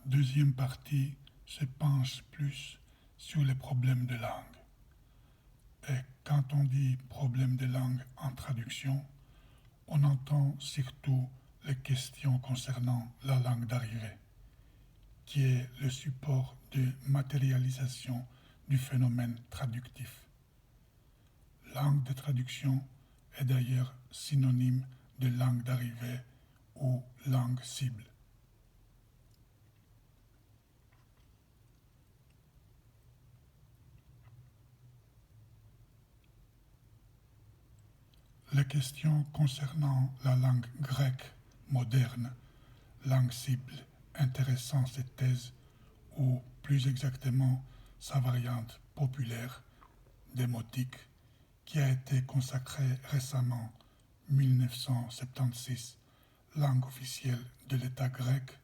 deuxième partie se penche plus sur les problèmes de langue. Et quand on dit problème de langue en traduction, on entend surtout les questions concernant la langue d'arrivée, qui est le support de matérialisation du phénomène traductif. Langue de traduction est d'ailleurs synonyme de langue d'arrivée ou langue cible. Les questions concernant la langue grecque moderne, langue cible, intéressant cette thèse, ou plus exactement sa variante populaire, démotique, qui a été consacrée récemment, 1976, langue officielle de l'État grec,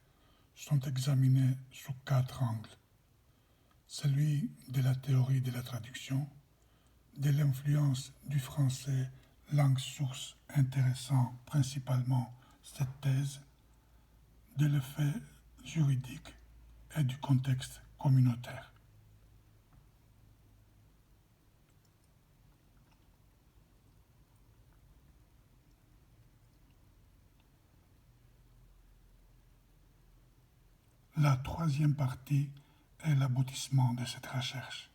sont examinées sous 4 angles. Celui de la théorie de la traduction, de l'influence du français, langue source intéressant principalement cette thèse, de l'effet juridique et du contexte communautaire. La troisième partie est l'aboutissement de cette recherche.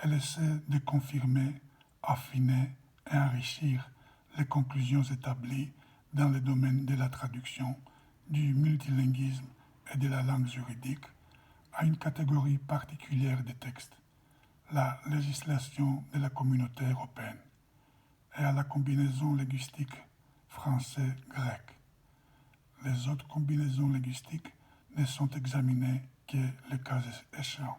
Elle essaie de confirmer, affiner et enrichir les conclusions établies dans le domaine de la traduction, du multilinguisme et de la langue juridique à une catégorie particulière de textes, la législation de la communauté européenne, et à la combinaison linguistique français-grec. Les autres combinaisons linguistiques ne sont examinées que le cas échéant.